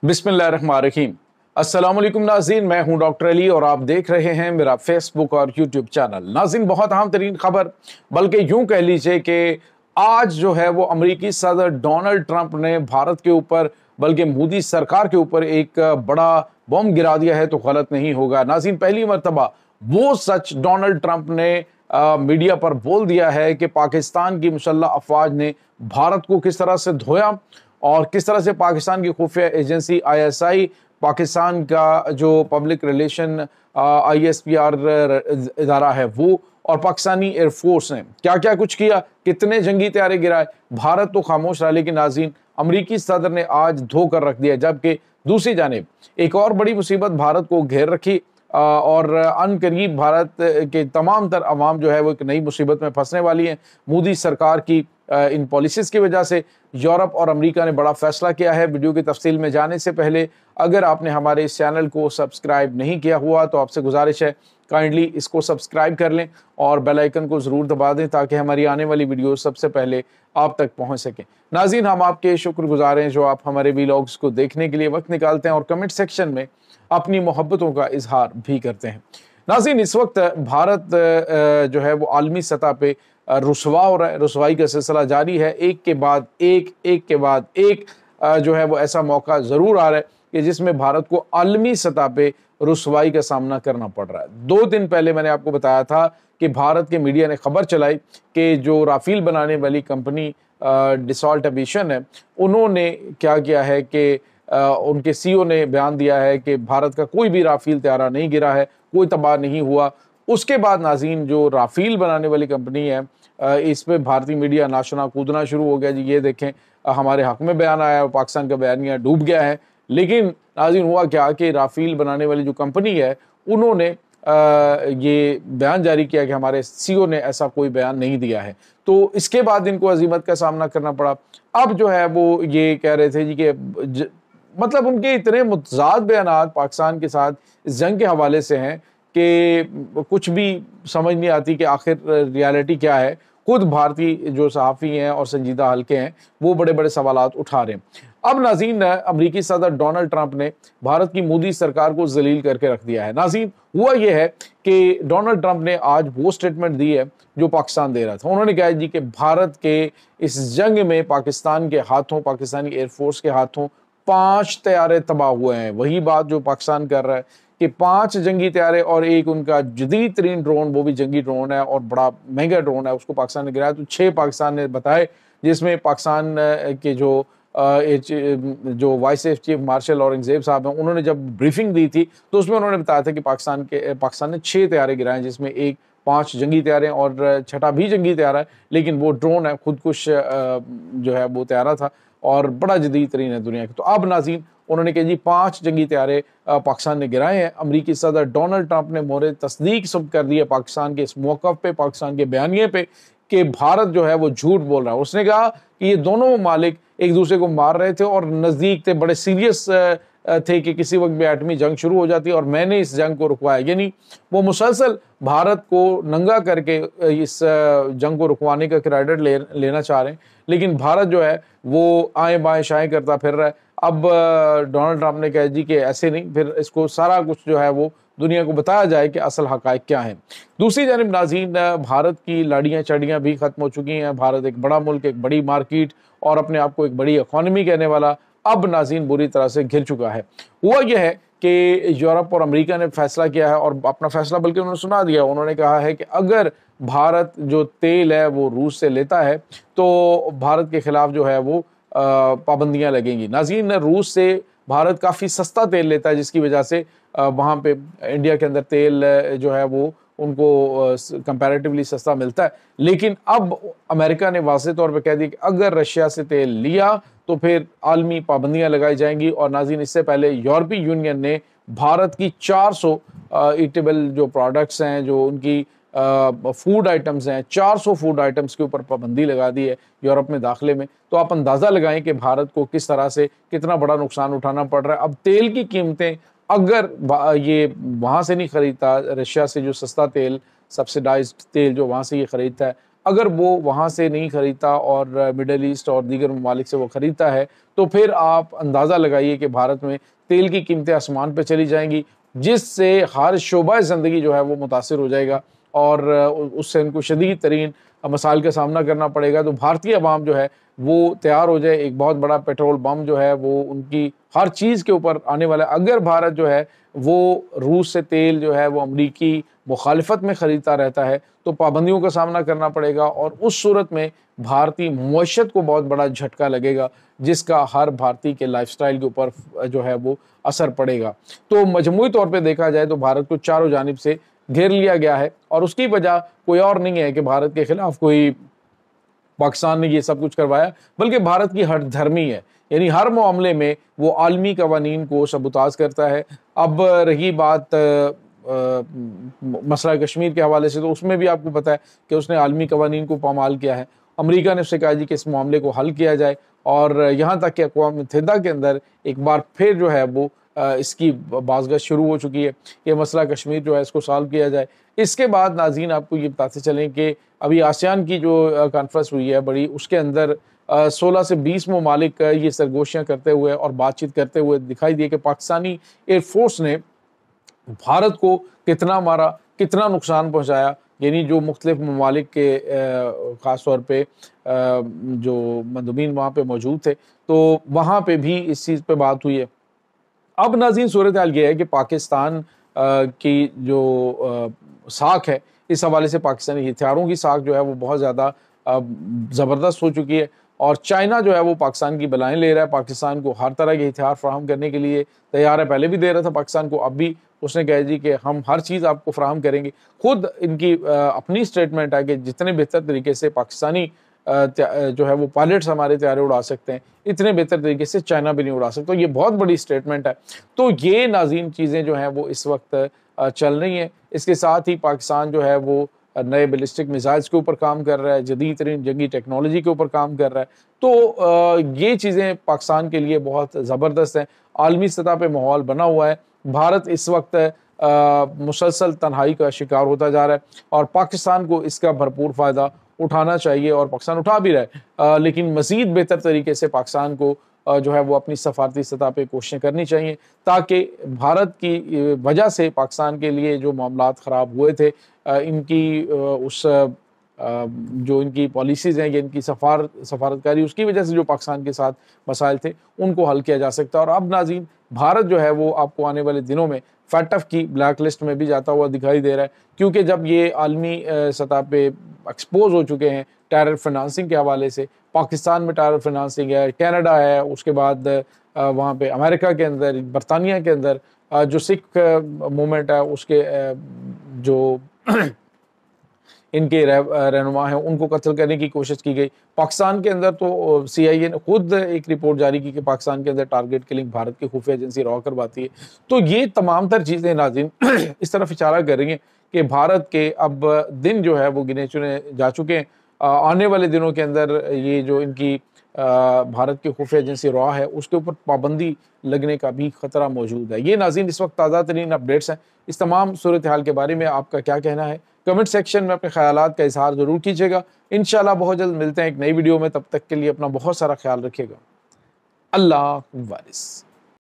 बिस्मिल्लाहिर्रहमानिर्रहीम। अस्सलाम वालेकुम नाज़रीन, मैं हूं डॉक्टर अली और आप देख रहे हैं मेरा फेसबुक और यूट्यूब चैनल। नाज़रीन, बहुत अहम तरीन खबर, बल्कि यूं कह लीजिए कि आज जो है वो अमरीकी सदर डोनाल्ड ट्रंप ने भारत के ऊपर, बल्कि मोदी सरकार के ऊपर एक बड़ा बम गिरा दिया है तो गलत नहीं होगा। नाज़रीन, पहली मर्तबा वो सच डोनाल्ड ट्रंप ने मीडिया पर बोल दिया है कि पाकिस्तान की मुसल्लह अफवाज ने भारत को किस तरह से धोया और किस तरह से पाकिस्तान की खुफिया एजेंसी आईएसआई, पाकिस्तान का जो पब्लिक रिलेशन आईएसपीआर इदारा है वो, और पाकिस्तानी एयरफोर्स ने क्या क्या कुछ किया, कितने जंगी तैयारे गिराए। भारत तो खामोश रहा, लेकिन नाज़रीन अमरीकी सदर ने आज धोकर रख दिया। जबकि दूसरी जानिब एक और बड़ी मुसीबत भारत को घेर रखी और अनकरीब भारत के तमाम तर अवाम जो है वो एक नई मुसीबत में फंसने वाली है। मोदी सरकार की इन पॉलिसीज़ की वजह से यूरोप और अमेरिका ने बड़ा फैसला किया है। वीडियो की तफसील में जाने से पहले अगर आपने हमारे इस चैनल को सब्सक्राइब नहीं किया हुआ तो आपसे गुजारिश है काइंडली इसको सब्सक्राइब कर लें और बेल आइकन को ज़रूर दबा दें ताकि हमारी आने वाली वीडियो सबसे पहले आप तक पहुंच सकें। नाज़रीन, हम आपके शुक्रगुजार हैं जो आप हमारे वीलॉग्स को देखने के लिए वक्त निकालते हैं और कमेंट सेक्शन में अपनी मोहब्बतों का इजहार भी करते हैं। नाज़रीन, इस वक्त भारत जो है वो आलमी सतह पे रुसवा हो रहा है, रुसवाई का सिलसिला जारी है। एक के बाद एक जो है वो ऐसा मौका ज़रूर आ रहा है कि जिसमें भारत को आलमी सतह पे रुसवाई का सामना करना पड़ रहा है। 2 दिन पहले मैंने आपको बताया था कि भारत के मीडिया ने खबर चलाई कि जो राफेल बनाने वाली कंपनी डसॉल्ट एविएशन है, उन्होंने क्या किया है कि उनके सीईओ ने बयान दिया है कि भारत का कोई भी राफेल तैयारा नहीं गिरा है, कोई तबाह नहीं हुआ। उसके बाद नाज़रीन जो राफेल बनाने वाली कंपनी है, इस पे भारतीय मीडिया नाचना कूदना शुरू हो गया। जी ये देखें, हमारे हक में बयान आया, पाकिस्तान का बयानिया डूब गया है। लेकिन नाज़रीन हुआ क्या कि राफेल बनाने वाली जो कंपनी है उन्होंने ये बयान जारी किया कि हमारे सीईओ ने ऐसा कोई बयान नहीं दिया है। तो इसके बाद इनको अजीमत का सामना करना पड़ा। अब जो है वो ये कह रहे थे जी कि मतलब उनके इतने मुतज़ाद बयानात पाकिस्तान के साथ इस जंग के हवाले से हैं कि कुछ भी समझ नहीं आती कि आखिर रियलिटी क्या है। खुद भारतीय जो सहाफ़ी हैं और संजीदा हल्के हैं वो बड़े बड़े सवालात उठा रहे हैं। अब नाज़रीन अमरीकी सदर डोनाल्ड ट्रंप ने भारत की मोदी सरकार को जलील करके रख दिया है। नाज़रीन हुआ ये है कि डोनाल्ड ट्रंप ने आज वो स्टेटमेंट दी है जो पाकिस्तान दे रहा था। उन्होंने कहा जी कि भारत के इस जंग में पाकिस्तान के हाथों, पाकिस्तानी एयरफोर्स के हाथों 5 तैयारे तबाह हुए हैं। वही बात जो पाकिस्तान कर रहा है कि 5 जंगी तैयारे और एक उनका जदीद तरीन ड्रोन, वो भी जंगी ड्रोन है और बड़ा महंगा ड्रोन है, उसको पाकिस्तान ने गिराया। तो 6 पाकिस्तान ने बताए, जिसमें पाकिस्तान के जो वाइस चीफ मार्शल औरंगजेब साहब हैं, उन्होंने जब ब्रीफिंग दी थी तो उसमें उन्होंने बताया था कि पाकिस्तान ने 6 तैयारे गिराए, जिसमें एक 5 जंगी तैयारे और छठा भी जंगी तैयारा है, लेकिन वो ड्रोन है, खुदकुश जो है वो तैयारा था और बड़ा जदीद तरीन है दुनिया की। तो अब नाज़रीन उन्होंने कहा जी 5 जंगी तैयारे पाकिस्तान ने गिराए हैं। अमरीकी सदर डोनाल्ड ट्रंप ने मोहरे तस्दीक सब कर दी है पाकिस्तान के इस मौक़िफ़ पे, पाकिस्तान के बयानिए पे कि भारत जो है वो झूठ बोल रहा है। उसने कहा कि ये दोनों ममालिक एक दूसरे को मार रहे थे और नज़दीक थे, बड़े सीरियस थे कि किसी वक्त भी एटमी जंग शुरू हो जाती और मैंने इस जंग को रुकवाया। यानी वो मुसलसल भारत को नंगा करके इस जंग को रुकवाने का क्रेडिट लेना चाह रहे हैं, लेकिन भारत जो है वो आएँ बाएँ शाएँ करता फिर रहा है। अब डोनाल्ड ट्रंप ने कहा जी कि ऐसे नहीं, फिर इसको सारा कुछ जो है वो दुनिया को बताया जाए कि असल हक़ाइक़ क्या हैं। दूसरी जानिब नाज़रीन भारत की लाड़ियाँ चड़ियाँ भी ख़त्म हो चुकी हैं। भारत एक बड़ा मुल्क, एक बड़ी मार्केट और अपने आप को एक बड़ी इकॉनमी कहने वाला अब नाज़रीन बुरी तरह से घिर चुका है। हुआ यह है कि यूरोप और अमेरिका ने फैसला किया है और अपना फैसला बल्कि उन्होंने सुना दिया। उन्होंने कहा है कि अगर भारत जो तेल है वो रूस से लेता है तो भारत के ख़िलाफ़ जो है वो पाबंदियाँ लगेंगी। नाज़रीन रूस से भारत काफ़ी सस्ता तेल लेता है, जिसकी वजह से वहाँ पे इंडिया के अंदर तेल जो है वो उनको कंपैरेटिवली सस्ता मिलता है। लेकिन अब अमेरिका ने वाज़ेह तौर पे कह दिया कि अगर रशिया से तेल लिया तो फिर आलमी पाबंदियाँ लगाई जाएंगी। और नाज़रीन इससे पहले यूरोपीय यूनियन ने भारत की 400 ईटेबल जो प्रोडक्ट्स हैं, जो उनकी फूड आइटम्स हैं, 400 फूड आइटम्स के ऊपर पाबंदी लगा दी है यूरोप में दाखिले में। तो आप अंदाज़ा लगाएं कि भारत को किस तरह से कितना बड़ा नुकसान उठाना पड़ रहा है। अब तेल की कीमतें अगर ये वहाँ से नहीं ख़रीदता, रशिया से जो सस्ता तेल, सब्सिडाइज्ड तेल जो वहाँ से ये ख़रीदता है, अगर वो वहाँ से नहीं ख़रीदता और मिडल ईस्ट और दीगर ममालिक से वो ख़रीदता है تو پھر آپ اندازہ لگائیے کہ بھارت میں تیل کی قیمتیں آسمان پہ چلی جائیں گی، جس سے ہر شعبہ زندگی جو ہے وہ متاثر ہو جائے گا اور اس سے ان کو شدید ترین مسائل کا سامنا کرنا پڑے گا۔ تو بھارتی عوام جو ہے وہ تیار ہو جائے، ایک بہت بڑا پیٹرول بم جو ہے وہ ان کی ہر چیز کے اوپر آنے والا ہے۔ اگر بھارت جو ہے وہ روس سے تیل جو ہے وہ امریکی مخالفت میں خریدتا رہتا ہے تو پابندیوں کا سامنا کرنا پڑے گا، اور اس صورت میں بھارتی معیشت کو بہت بڑا جھٹکا لگے گا، جس کا ہر بھارتی کے لائف سٹائل کے اوپر جو ہے وہ اثر پڑے گا۔ تو مجموعی طور پہ دیکھا جائے تو بھارت کو چاروں جانب سے گھیر لیا گیا ہے، اور اس کی وجہ کوئی اور نہیں ہے کہ بھارت کے خلاف کوئی پاکستان نے یہ سب کچھ کروایا، بلکہ بھارت کی ہٹ دھرمی ہے، یعنی ہر معاملے میں وہ عالمی قوانین کو سبوتاژ کرتا ہے۔ اب رہی بات مسئلہ کشمیر کے حوالے سے، تو اس میں بھی آپ کو پتہ ہے کہ اس نے عالمی قوانین کو پامال کیا ہے۔ امریکہ نے اس سے کہا جی کہ اس معاملے کو حل کیا جائے، اور یہاں تک کہ اقوام متحدہ کے اندر ایک بار پھر جو ہے وہ اس کی بازگشت شروع ہو چکی ہے، یہ مسئلہ کشمیر جو ہے اس کو سالو کیا جائے۔ اس کے بعد ناظرین آپ کو یہ بتاتے چلیں کہ ابھی آسیان کی جو کانفرنس ہوئی ہے بڑی، اس کے اندر 16 سے 20 ممالک یہ سرگوشیاں کرتے ہوئے اور بات چیت کرتے ہوئے دکھائی دیے کہ پاکستانی ایئر فورس نے بھارت کو کتنا مارا، کتنا نقصان پہنچایا، یعنی جو مختلف ممالک کے خاص طور پہ جو مندوبین وہاں پہ موجود تھے، تو وہاں پہ بھی اس چیز پہ بات ہوئی ہے۔ اب ناظرین صورتحال یہ ہے کہ پاکستان کی جو ساکھ ہے، اس حوالے سے پاکستانی ہتھیاروں کی ساکھ جو ہے وہ بہت زیادہ زبردست ہو چکی ہے، اور چائنا جو ہے وہ پاکستان کی بلائیں لے رہا ہے، پاکستان کو ہر طرح کے ہتھیار فراہم کرنے کے لیے تیار ہے۔ پہلے بھی دے رہا تھا پاکستان کو، اب بھی اس نے کہا جی کہ ہم ہر چیز آپ کو فراہم کریں گے۔ خود ان کی اپنی سٹیٹمنٹ ہے کہ جتنے بہتر طریقے سے پاکستانی جو ہے وہ پائلٹس ہمارے طیارے اڑا سکتے ہیں، اتنے بہتر طریقے سے چائنا بھی نہیں اڑا سکتا۔ یہ بہت بڑی سٹیٹمنٹ ہے۔ تو یہ ناظرین چیزیں جو ہیں وہ اس وقت چل رہی ہیں۔ اس کے ساتھ ہی پاکستان جو ہے وہ نئے بیلسٹک میزائلز کے اوپر کام کر رہا ہے، جدید ترین جنگی ٹیکنالوجی کے اوپر کام کر رہا ہے۔ تو یہ چیزیں پاکستان کے لیے بہت زبردست ہیں۔ عالمی سطح پہ ماحول بنا ہوا ہے، بھارت اس وقت مسلسل تنہائی کا شکار ہوتا جا رہا ہے، اور پاکستان کو اس کا بھرپور فائدہ اٹھانا چاہیے، اور پاکستان اٹھا بھی رہا ہے، لیکن مزید بہتر طریقے سے پاکستان کو جو ہے وہ اپنی سفارتی سطح پہ کوششیں کرنی چاہیے، تاکہ بھارت کی وجہ سے پاکستان کے لیے جو معاملات خراب ہوئے تھے، ان کی اس جو ان کی پالیسیز ہیں یا ان کی سفارتکاری، اس کی وجہ سے جو پاکستان کے ساتھ مسائل تھے ان کو حل کیا جا سکتا ہے۔ اور اب ناظرین بھارت جو ہے وہ آپ کو آنے والے دنوں میں فیٹف کی بلیک لسٹ میں بھی جاتا ہوا دکھائی دے رہا ہے، کیونکہ جب یہ عالمی سطح پہ ایکسپوز ہو چکے ہیں ٹیرر فنانسنگ کے حوالے سے، پاکستان میں ٹیرر فنانسنگ ہے، کینیڈا ہے، اس کے بعد وہاں پہ امریکہ کے اندر، برطانیہ کے اندر جو سکھ موومنٹ ہے اس کے جو ان کے رہنما ہیں ان کو قتل کرنے کی کوشش کی گئی۔ پاکستان کے اندر تو CIA نے خود ایک رپورٹ جاری کی کہ پاکستان کے اندر ٹارگٹ کلنگ بھارت کی خفیہ ایجنسی را کرواتی ہے۔ تو یہ تمام تر چیزیں ناظرین اس طرف اشارہ کر رہی ہیں کہ بھارت کے اب دن جو ہے وہ گنے چنے جا چکے ہیں۔ آنے والے دنوں کے اندر یہ جو ان کی بھارت کی خفیہ ایجنسی را ہے اس کے اوپر پابندی لگنے کا بھی خطرہ موجود ہے۔ یہ ناظرین اس وقت تازہ ترین اپڈیٹس ہیں۔ اس تمام صورتحال کے بارے میں آپ کا کیا کہنا ہے؟ کمنٹ سیکشن میں اپنے خیالات کا اظہار ضرور کیجیے گا۔ انشاءاللہ بہت جلد ملتے ہیں ایک نئی ویڈیو میں، تب تک کے لیے اپنا بہت سارا خیال رکھیے گا۔ اللہ حافظ۔